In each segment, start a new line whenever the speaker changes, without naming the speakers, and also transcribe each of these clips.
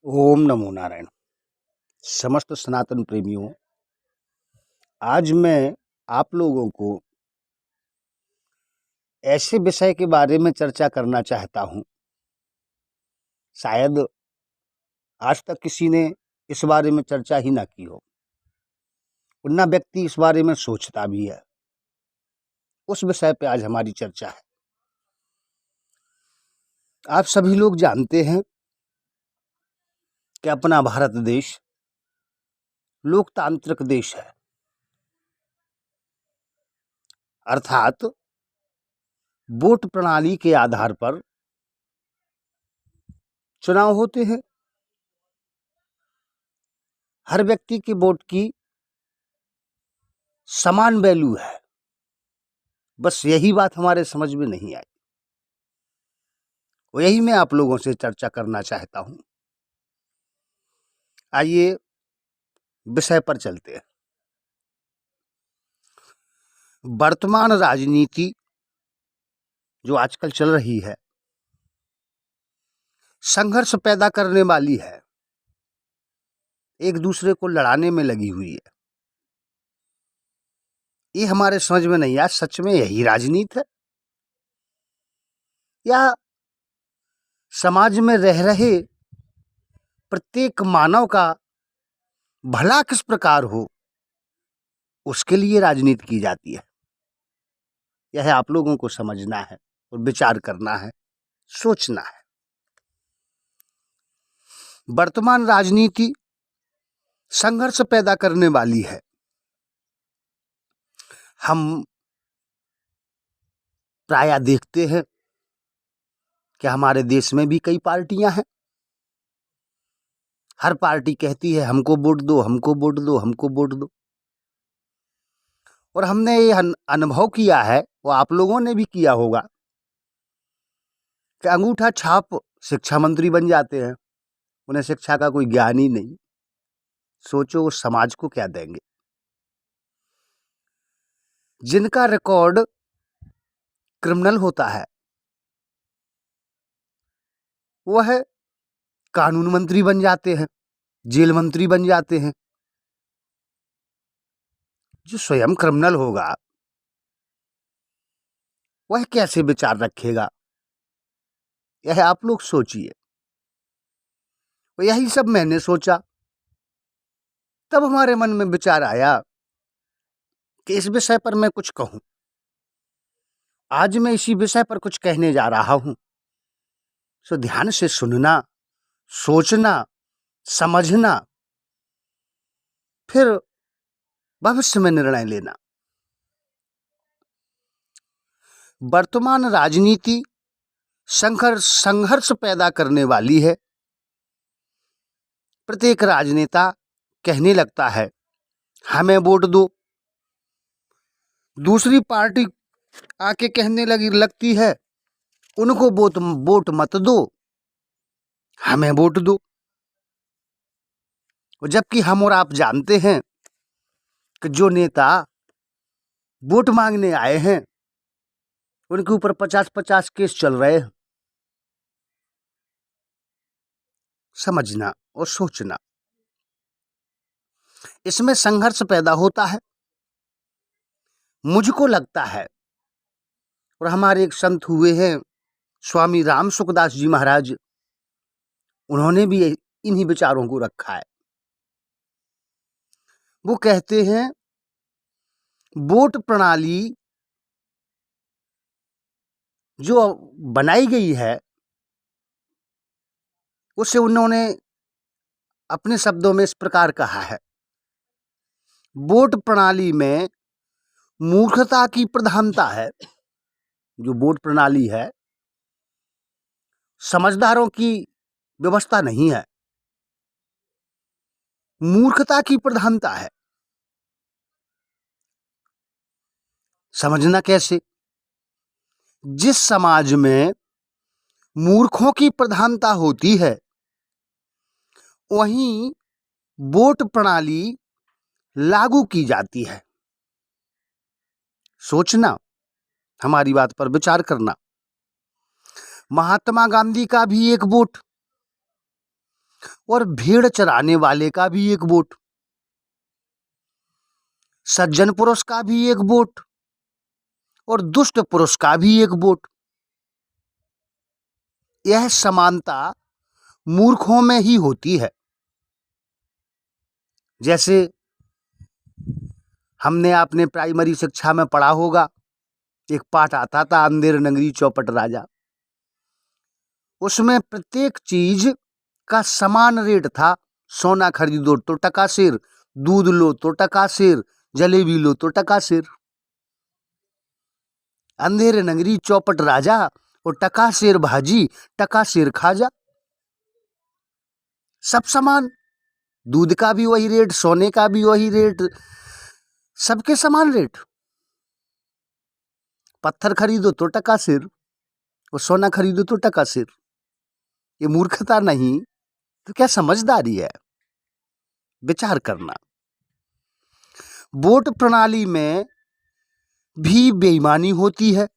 ओम नमो नारायण। समस्त सनातन प्रेमियों, आज मैं आप लोगों को ऐसे विषय के बारे में चर्चा करना चाहता हूँ, शायद आज तक किसी ने इस बारे में चर्चा ही ना की हो, और ना व्यक्ति इस बारे में सोचता भी है। उस विषय पे आज हमारी चर्चा है। आप सभी लोग जानते हैं कि अपना भारत देश लोकतांत्रिक देश है, अर्थात वोट प्रणाली के आधार पर चुनाव होते हैं। हर व्यक्ति के वोट की समान वैल्यू है। बस यही बात हमारे समझ में नहीं आई, यही मैं आप लोगों से चर्चा करना चाहता हूं। आइए विषय पर चलते हैं। वर्तमान राजनीति जो आजकल चल रही है, संघर्ष पैदा करने वाली है, एक दूसरे को लड़ाने में लगी हुई है। ये हमारे समझ में नहीं आया, सच में यही राजनीति है, या समाज में रह रहे प्रत्येक मानव का भला किस प्रकार हो, उसके लिए राजनीति की जाती है। यह आप लोगों को समझना है और विचार करना है, सोचना है। वर्तमान राजनीति संघर्ष पैदा करने वाली है। हम प्रायः देखते हैं कि हमारे देश में भी कई पार्टियां हैं। हर पार्टी कहती है हमको वोट दो, हमको वोट दो, हमको वोट दो। और हमने ये अनुभव किया है, वो आप लोगों ने भी किया होगा, कि अंगूठा छाप शिक्षा मंत्री बन जाते हैं। उन्हें शिक्षा का कोई ज्ञान ही नहीं। सोचो वो समाज को क्या देंगे। जिनका रिकॉर्ड क्रिमिनल होता है, वह कानून मंत्री बन जाते हैं, जेल मंत्री बन जाते हैं। जो स्वयं क्रिमिनल होगा वह कैसे विचार रखेगा, यह आप लोग सोचिए। यही सब मैंने सोचा। तब हमारे मन में विचार आया कि इस विषय पर मैं कुछ कहूं। आज मैं इसी विषय पर कुछ कहने जा रहा हूं, सो ध्यान से सुनना, सोचना, समझना, फिर भविष्य में निर्णय लेना। वर्तमान राजनीति संघर्ष पैदा करने वाली है। प्रत्येक राजनेता कहने लगता है हमें वोट दो, दूसरी पार्टी आके कहने लगती है उनको वोट मत दो, हमें वोट दो। जबकि हम और आप जानते हैं कि जो नेता वोट मांगने आए हैं उनके ऊपर 50-50 केस चल रहे हैं। समझना और सोचना, इसमें संघर्ष पैदा होता है। मुझको लगता है, और हमारे एक संत हुए हैं स्वामी राम सुखदास जी महाराज, उन्होंने भी इन्हीं विचारों को रखा है। वो कहते हैं वोट प्रणाली जो बनाई गई है, उसे उन्होंने अपने शब्दों में इस प्रकार कहा है, वोट प्रणाली में मूर्खता की प्रधानता है। जो वोट प्रणाली है, समझदारों की व्यवस्था नहीं है, मूर्खता की प्रधानता है। समझना कैसे? जिस समाज में मूर्खों की प्रधानता होती है, वहीं वोट प्रणाली लागू की जाती है। सोचना, हमारी बात पर विचार करना। महात्मा गांधी का भी एक वोट और भेड़ चराने वाले का भी एक वोट, सज्जन पुरुष का भी एक वोट और दुष्ट पुरुष का भी एक वोट। यह समानता मूर्खों में ही होती है। जैसे हमने अपने प्राइमरी शिक्षा में पढ़ा होगा, एक पाठ आता था अंधेर नगरी चौपट राजा। उसमें प्रत्येक चीज का समान रेट था। सोना खरीदो तो टका सिर, दूध लो तो टका सिर, जलेबी लो तो टका सिर। अंधेर नगरी चौपट राजा और टका सिर भाजी, टका सिर खाजा। सब समान, दूध का भी वही रेट, सोने का भी वही रेट, सबके समान रेट। पत्थर खरीदो तो टका सिर और सोना खरीदो तो टका सिर। ये मूर्खता नहीं तो क्या समझदारी है? विचार करना। वोट प्रणाली में भी बेईमानी होती है।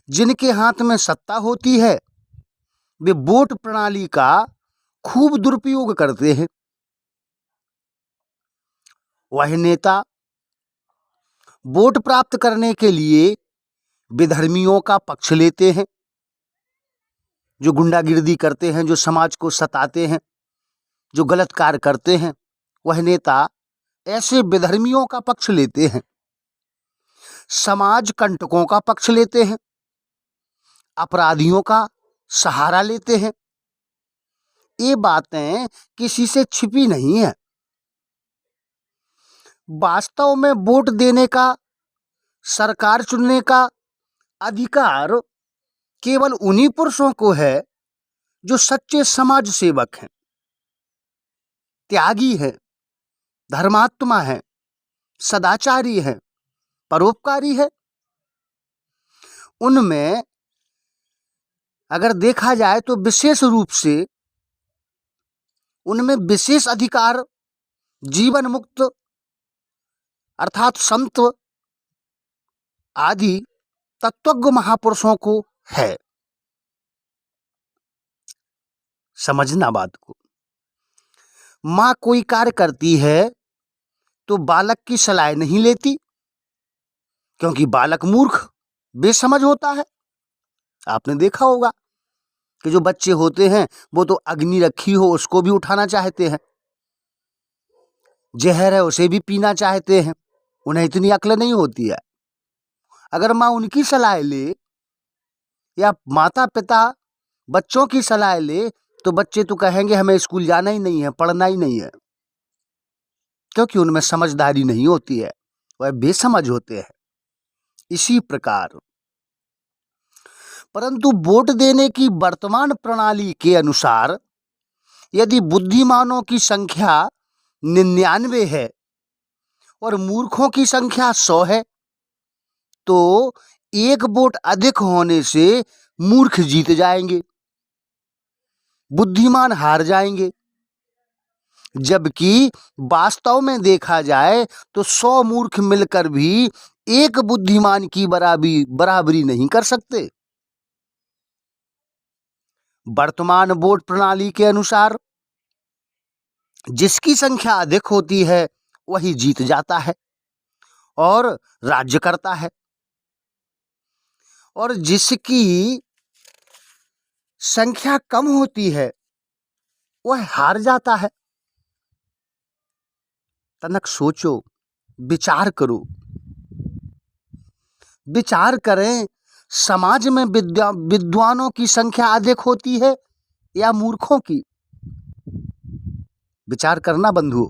जिनके हाथ में सत्ता होती है वे वोट प्रणाली का खूब दुरुपयोग करते हैं। वह नेता वोट प्राप्त करने के लिए विधर्मियों का पक्ष लेते हैं, जो गुंडागिर्दी करते हैं, जो समाज को सताते हैं, जो गलत कार्य करते हैं। वह नेता ऐसे विधर्मियों का पक्ष लेते हैं, समाज कंटकों का पक्ष लेते हैं, अपराधियों का सहारा लेते हैं। ये बातें किसी से छिपी नहीं है। वास्तव में वोट देने का, सरकार चुनने का अधिकार केवल उन्हीं पुरुषों को है जो सच्चे समाज सेवक हैं, त्यागी हैं, धर्मात्मा हैं, सदाचारी हैं, परोपकारी है। उनमें अगर देखा जाए तो विशेष रूप से उनमें विशेष अधिकार जीवन मुक्त अर्थात संत आदि तत्वज्ञ महापुरुषों को है। समझना बात को। माँ कोई कार्य करती है तो बालक की सलाह नहीं लेती, क्योंकि बालक मूर्ख बेसमझ होता है। आपने देखा होगा कि जो बच्चे होते हैं वो तो अग्नि रखी हो उसको भी उठाना चाहते हैं, जहर है उसे भी पीना चाहते हैं। उन्हें इतनी अक्ल नहीं होती है। अगर माँ उनकी सलाह ले या माता पिता बच्चों की सलाह ले तो बच्चे तो कहेंगे हमें स्कूल जाना ही नहीं है, पढ़ना ही नहीं है, क्योंकि उनमें समझदारी नहीं होती है, वह बेसमझ होते हैं। इसी प्रकार परंतु वोट देने की वर्तमान प्रणाली के अनुसार यदि बुद्धिमानों की संख्या 99 है और मूर्खों की संख्या 100 है तो एक वोट अधिक होने से मूर्ख जीत जाएंगे, बुद्धिमान हार जाएंगे। जबकि वास्तव में देखा जाए तो 100 मूर्ख मिलकर भी एक बुद्धिमान की बराबरी नहीं कर सकते। वर्तमान वोट प्रणाली के अनुसार जिसकी संख्या अधिक होती है वही जीत जाता है और राज्य करता है, और जिसकी संख्या कम होती है वह हार जाता है। तनक सोचो, विचार करो, विचार करें, समाज में विद्वानों की संख्या अधिक होती है या मूर्खों की? विचार करना बंधुओं,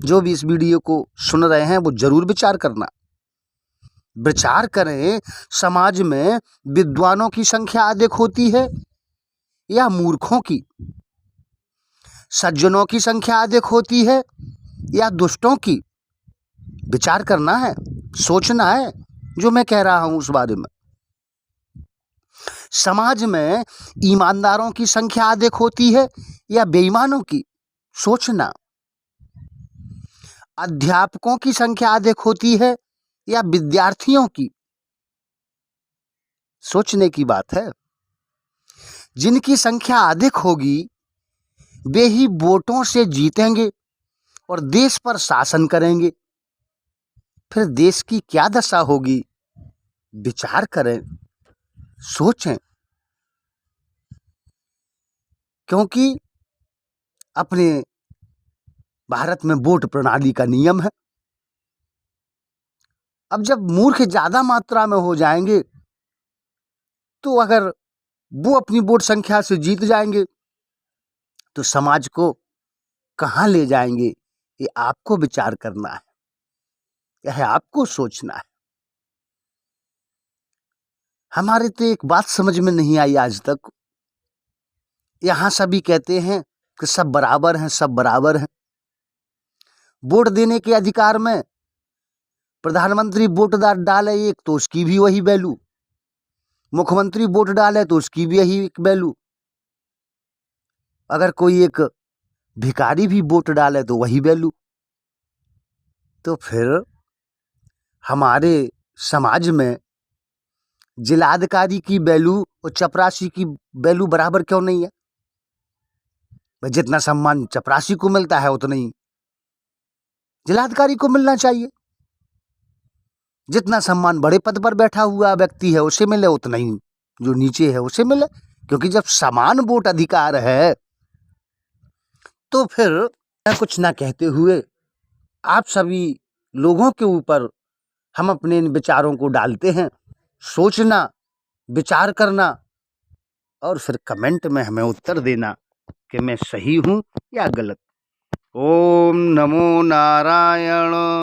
जो भी इस वीडियो को सुन रहे हैं वो जरूर विचार करना। विचार करें, समाज में विद्वानों की संख्या अधिक होती है या मूर्खों की? सज्जनों की संख्या अधिक होती है या दुष्टों की? विचार करना है, सोचना है जो मैं कह रहा हूं उस बारे में। समाज में ईमानदारों की संख्या अधिक होती है या बेईमानों की? सोचना। अध्यापकों की संख्या अधिक होती है या विद्यार्थियों की? सोचने की बात है। जिनकी संख्या अधिक होगी वे ही वोटों से जीतेंगे और देश पर शासन करेंगे। फिर देश की क्या दशा होगी, विचार करें, सोचें। क्योंकि अपने भारत में वोट प्रणाली का नियम है। अब जब मूर्ख ज्यादा मात्रा में हो जाएंगे तो अगर वो अपनी वोट संख्या से जीत जाएंगे तो समाज को कहां ले जाएंगे, ये आपको विचार करना है, यह आपको सोचना है। हमारे तो एक बात समझ में नहीं आई आज तक। यहां सभी कहते हैं कि सब बराबर हैं, सब बराबर हैं। वोट देने के अधिकार में प्रधानमंत्री वोट डाले एक तो उसकी भी वही वैल्यू, मुख्यमंत्री वोट डाले तो उसकी भी यही एक वैल्यू, अगर कोई एक भिखारी भी वोट डाले तो वही वैल्यू। तो फिर हमारे समाज में जिलाधिकारी की वैल्यू और चपरासी की वैल्यू बराबर क्यों नहीं है? जितना सम्मान चपरासी को मिलता है उतना ही जिलाधिकारी को मिलना चाहिए। जितना सम्मान बड़े पद पर बैठा हुआ व्यक्ति है उसे मिले उतना ही जो नीचे है उसे मिले। क्योंकि जब समान वोट अधिकार है तो फिर कुछ ना कहते हुए आप सभी लोगों के ऊपर हम अपने इन विचारों को डालते हैं। सोचना, विचार करना और फिर कमेंट में हमें उत्तर देना कि मैं सही हूं या गलत। ओम नमो नारायण।